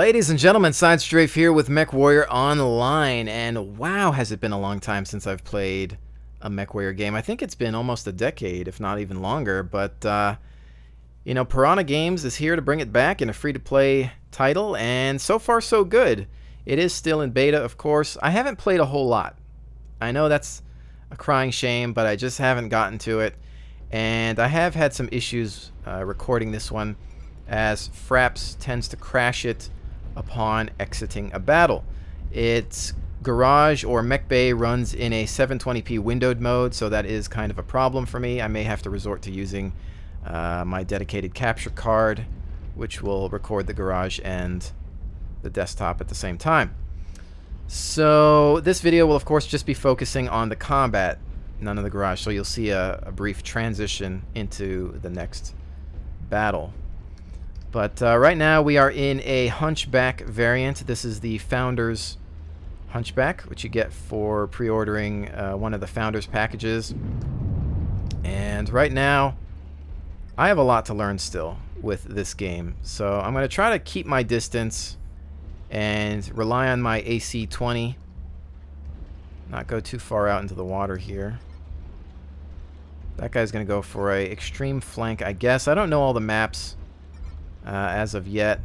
Ladies and gentlemen, SideStrafe here with Mechwarrior Online, and wow, has it been a long time since I've played a Mechwarrior game. I think it's been almost a decade, if not even longer, but you know, Piranha Games is here to bring it back in a free-to-play title, and so far so good. It is still in beta, of course. I haven't played a whole lot. I know that's a crying shame, but I just haven't gotten to it, and I have had some issues recording this one, as Fraps tends to crash it upon exiting a battle. Its garage or mech bay runs in a 720p windowed mode, so that is kind of a problem for me. I may have to resort to using my dedicated capture card, which will record the garage and the desktop at the same time. So this video will of course just be focusing on the combat, none of the garage, so you'll see a brief transition into the next battle. But right now we are in a Hunchback variant. This is the Founders Hunchback, which you get for pre-ordering one of the Founders packages. And right now, I have a lot to learn still with this game. So I'm going to try to keep my distance and rely on my AC-20. Not go too far out into the water here. That guy's going to go for a extreme flank, I guess. I don't know all the maps as of yet.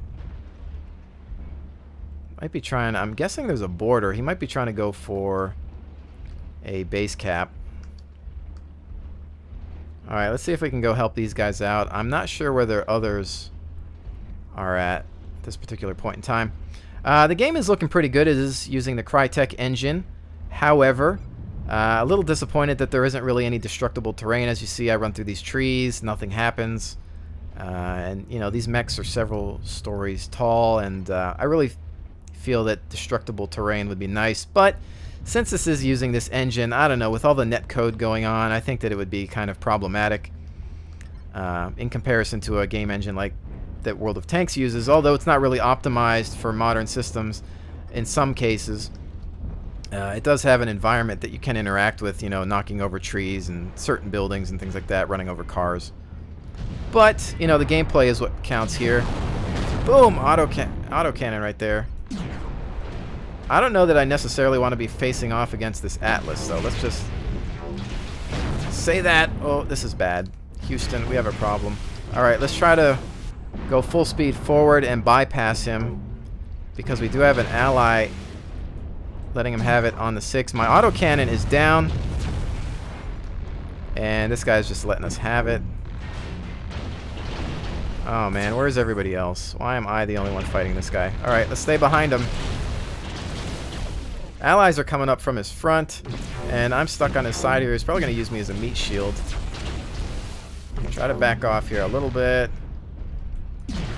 Might be trying, I'm guessing there's a border. He might be trying to go for a base cap. Alright, let's see if we can go help these guys out. I'm not sure where their others are at this particular point in time. The game is looking pretty good. It is using the Crytek engine. However, a little disappointed that there isn't really any destructible terrain. As you see, I run through these trees, nothing happens. And you know, these mechs are several stories tall, and I really feel that destructible terrain would be nice, but since this is using this engine, I don't know, with all the net code going on, I think that it would be kind of problematic in comparison to a game engine like that World of Tanks uses, although it's not really optimized for modern systems in some cases. It does have an environment that you can interact with, you know, knocking over trees and certain buildings and things like that, running over cars. But, you know, the gameplay is what counts here. Boom! Auto cannon right there. I don't know that I necessarily want to be facing off against this Atlas, so let's just say that. Oh, this is bad. Houston, we have a problem. Alright, let's try to go full speed forward and bypass him, because we do have an ally letting him have it on the 6. My autocannon is down, and this guy's just letting us have it. Oh man, where's everybody else? Why am I the only one fighting this guy? Alright, let's stay behind him. Allies are coming up from his front, and I'm stuck on his side here. He's probably going to use me as a meat shield. Try to back off here a little bit.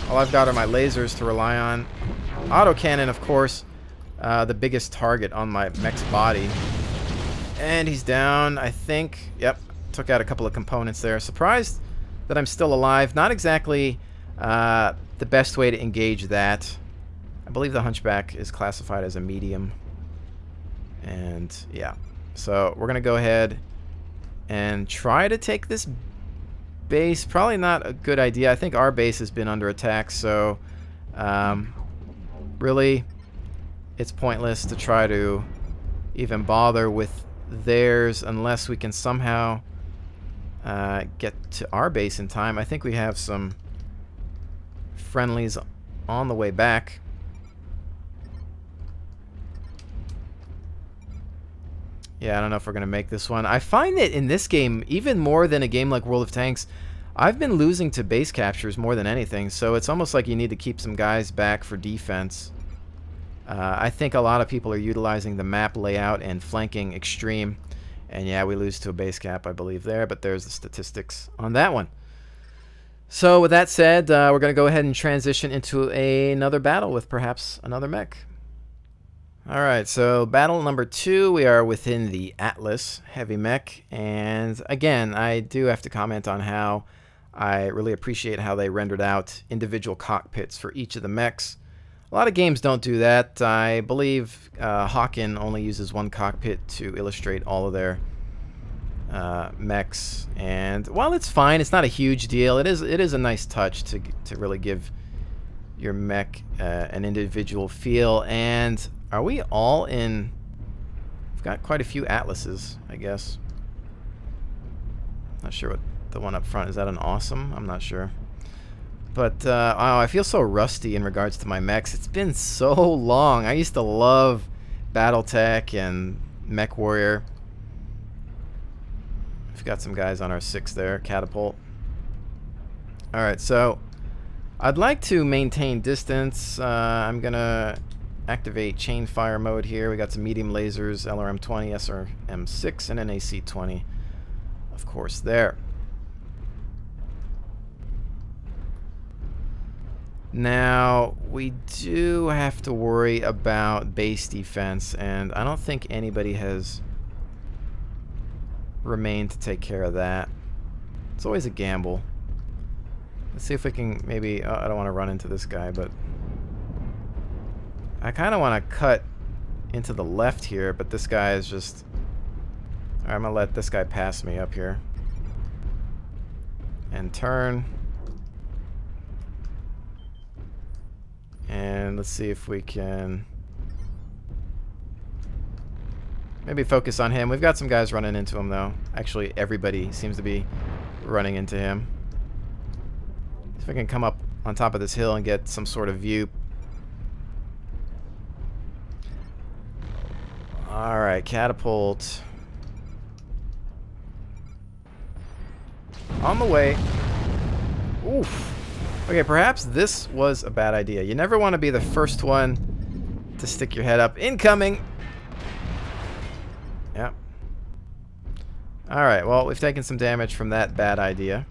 All I've got are my lasers to rely on. Autocannon, of course, the biggest target on my mech's body. And he's down, I think. Yep, took out a couple of components there. Surprised that I'm still alive. Not exactly the best way to engage that. I believe the Hunchback is classified as a medium. And yeah, so we're gonna go ahead and try to take this base. Probably not a good idea. I think our base has been under attack, so really it's pointless to try to even bother with theirs unless we can somehow get to our base in time. I think we have some friendlies on the way back. Yeah, I don't know if we're going to make this one. I find that in this game, even more than a game like World of Tanks, I've been losing to base captures more than anything, so it's almost like you need to keep some guys back for defense. I think a lot of people are utilizing the map layout and flanking extreme. And yeah, we lose to a base cap, I believe, there, but there's the statistics on that one. So with that said, we're going to go ahead and transition into another battle with perhaps another mech. Alright, so battle number 2, we are within the Atlas heavy mech, and again, I do have to comment on how I really appreciate how they rendered out individual cockpits for each of the mechs. A lot of games don't do that. I believe Hawken only uses one cockpit to illustrate all of their mechs, and while it's fine, it's not a huge deal. It is a nice touch to really give your mech an individual feel. And are we all in? We've got quite a few atlases, I guess. Not sure what the one up front is. That an awesome? I'm not sure. But oh, I feel so rusty in regards to my mechs. It's been so long. I used to love BattleTech and Mechwarrior. We've got some guys on our 6 there. Catapult. Alright, so I'd like to maintain distance. I'm going to activate chain fire mode here. We got some medium lasers, LRM-20, SRM-6, and an AC-20. Of course, there. Now, we do have to worry about base defense, and I don't think anybody has remained to take care of that. It's always a gamble. Let's see if we can maybe... I don't want to run into this guy, but I kind of want to cut into the left here, but this guy is just... Alright, I'm going to let this guy pass me up here. And turn. And let's see if we can maybe focus on him. We've got some guys running into him, though. Actually, everybody seems to be running into him. See if I can come up on top of this hill and get some sort of view. Alright, catapult. On the way. Oof. Okay, perhaps this was a bad idea. You never want to be the first one to stick your head up. Incoming! Yep. Alright, well, we've taken some damage from that bad idea.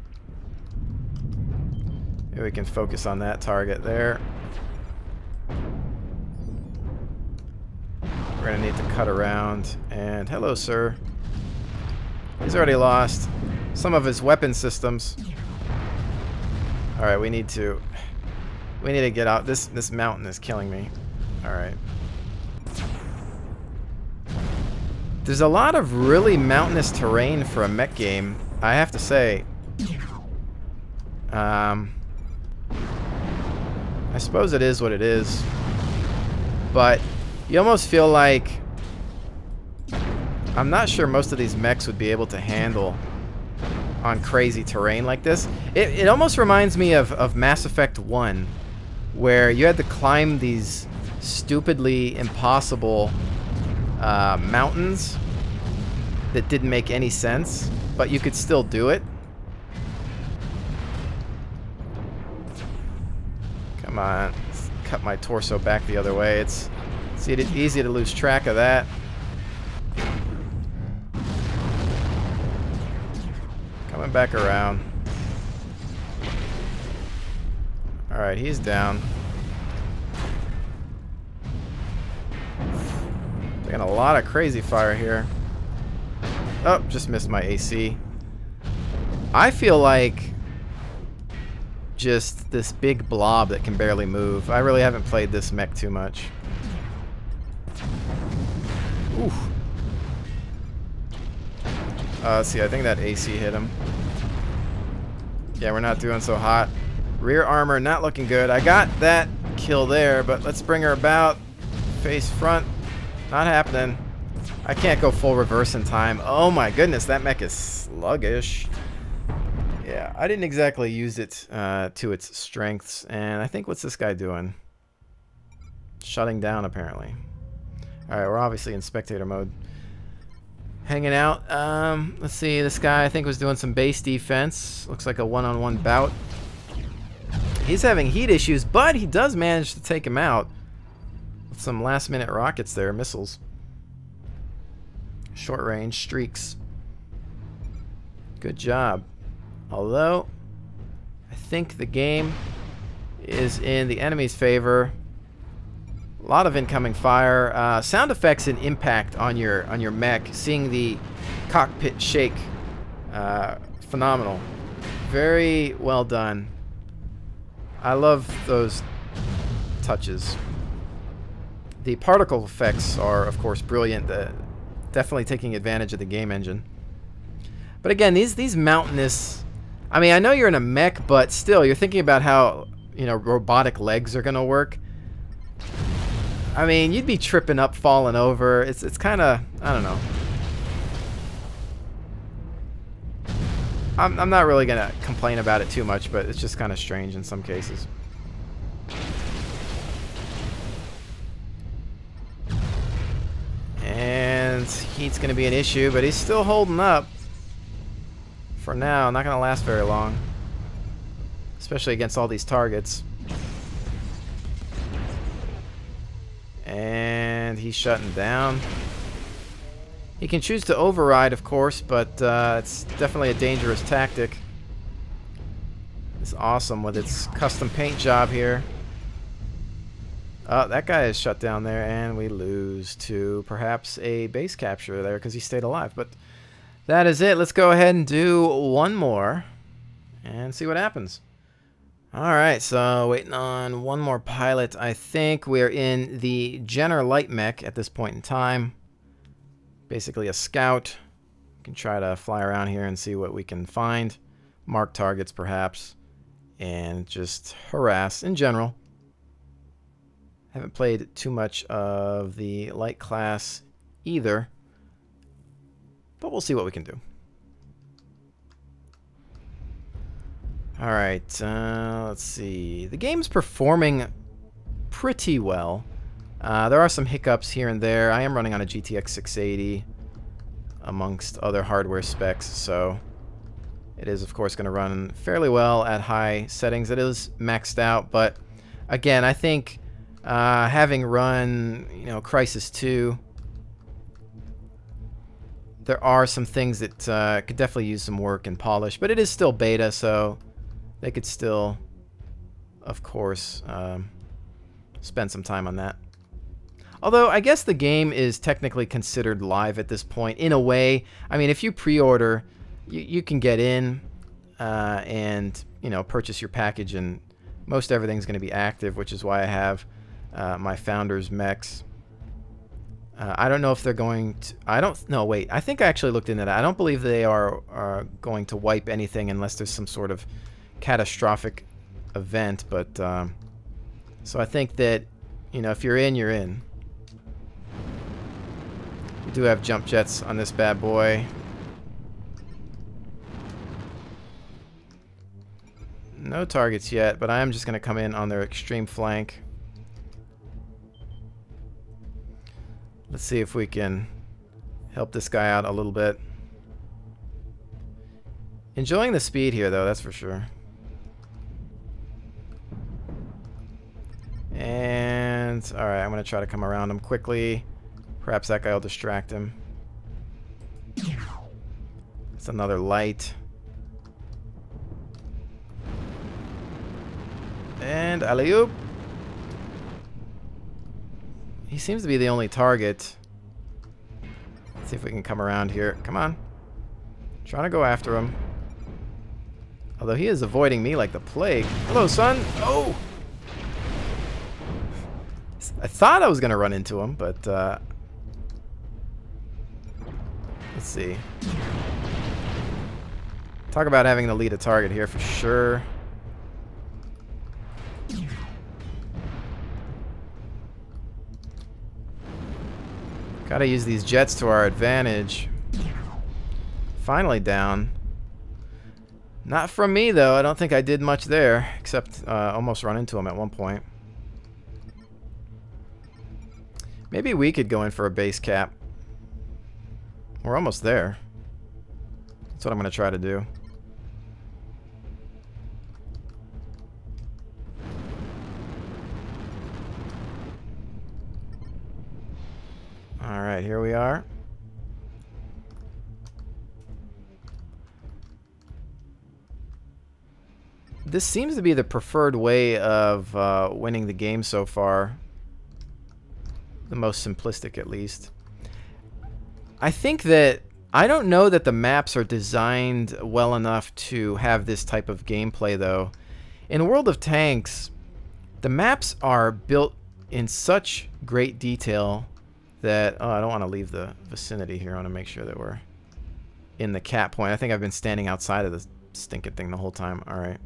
Maybe we can focus on that target there. We're going to need to cut around. And hello, sir. He's already lost some of his weapon systems. Alright, we need to get out. This mountain is killing me. Alright. There's a lot of really mountainous terrain for a mech game, I have to say. I suppose it is what it is. But you almost feel like... I'm not sure most of these mechs would be able to handle on crazy terrain like this. It almost reminds me of Mass Effect 1, where you had to climb these stupidly impossible mountains that didn't make any sense, but you could still do it. Come on, let's cut my torso back the other way. It's easy to lose track of that. Coming back around. Alright, he's down. Taking a lot of crazy fire here. Oh, just missed my AC. I feel like just this big blob that can barely move. I really haven't played this mech too much. Oof. Let's see, I think that AC hit him. Yeah, we're not doing so hot. Rear armor not looking good. I got that kill there, but let's bring her about. Face front. Not happening. I can't go full reverse in time. Oh my goodness, that mech is sluggish. Yeah, I didn't exactly use it to its strengths. And I think, what's this guy doing? Shutting down, apparently. Alright, we're obviously in spectator mode. Hanging out. Let's see, this guy I think was doing some base defense. Looks like a one-on-one bout. He's having heat issues, but he does manage to take him out with some last-minute rockets there, missiles. Short-range streaks. Good job. Although, I think the game is in the enemy's favor. A lot of incoming fire. Sound effects and impact on your mech. Seeing the cockpit shake. Phenomenal. Very well done. I love those touches. The particle effects are, of course, brilliant. Definitely taking advantage of the game engine. But again, these mountainous... I mean, I know you're in a mech, but still, you're thinking about how you know, robotic legs are gonna work. I mean, you'd be tripping up, falling over. It's kind of, I don't know. I'm not really gonna complain about it too much, but it's just kind of strange in some cases. And heat's gonna be an issue, but he's still holding up. For now, not gonna last very long. Especially against all these targets. And he's shutting down. He can choose to override, of course, but it's definitely a dangerous tactic. It's awesome with its custom paint job here. Oh, that guy is shut down there, and we lose to perhaps a base capture there because he stayed alive. But that is it. Let's go ahead and do one more and see what happens. Alright, so waiting on one more pilot. I think we're in the Jenner light mech at this point in time. Basically a scout. We can try to fly around here and see what we can find. Mark targets perhaps. And just harass in general. Haven't played too much of the light class either. But we'll see what we can do. Alright, let's see. The game's performing pretty well. There are some hiccups here and there. I am running on a GTX 680 amongst other hardware specs, so it is of course going to run fairly well at high settings. It is maxed out, but again, I think having run, you know, Crisis 2, there are some things that could definitely use some work and polish, but it is still beta, so they could still, of course, spend some time on that. Although, I guess the game is technically considered live at this point, in a way. I mean, if you pre-order, you can get in and, you know, purchase your package, and most everything's going to be active, which is why I have my Founders mechs. I don't know if they're going to... I don't... No, wait. I think I actually looked into that. I don't believe they are going to wipe anything unless there's some sort of catastrophic event, but so I think that, you know, if you're in, you're in. We do have jump jets on this bad boy. No targets yet, but I am just going to come in on their extreme flank. Let's see if we can help this guy out a little bit. Enjoying the speed here, though, that's for sure. And, alright, I'm going to try to come around him quickly. Perhaps that guy will distract him. That's another light. And alley-oop. He seems to be the only target. Let's see if we can come around here. Come on. Trying to go after him. Although he is avoiding me like the plague. Hello, son. Oh! I thought I was going to run into him, but let's see. Talk about having to lead a target here for sure. Gotta use these jets to our advantage. Finally down. Not from me, though. I don't think I did much there, except almost run into him at one point. Maybe we could go in for a base cap. We're almost there. That's what I'm going to try to do. Alright, here we are. This seems to be the preferred way of winning the game so far. The most simplistic, at least. I think that... I don't know that the maps are designed well enough to have this type of gameplay, though. In World of Tanks, the maps are built in such great detail that... Oh, I don't want to leave the vicinity here. I want to make sure that we're in the cap point. I think I've been standing outside of this stinking thing the whole time. Alright.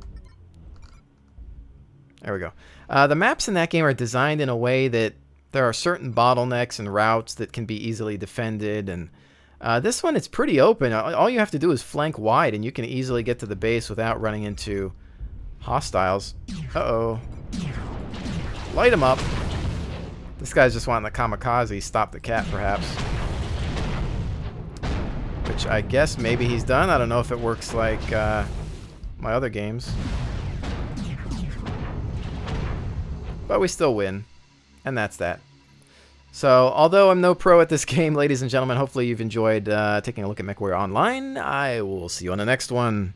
There we go. The maps in that game are designed in a way that there are certain bottlenecks and routes that can be easily defended, and this one, it's pretty open. All you have to do is flank wide, and you can easily get to the base without running into hostiles. Uh-oh. Light him up. This guy's just wanting the kamikaze. Stop the cat, perhaps. Which I guess maybe he's done. I don't know if it works like my other games. But we still win. And that's that. So, although I'm no pro at this game, ladies and gentlemen, hopefully you've enjoyed taking a look at Mechwarrior Online. I will see you on the next one.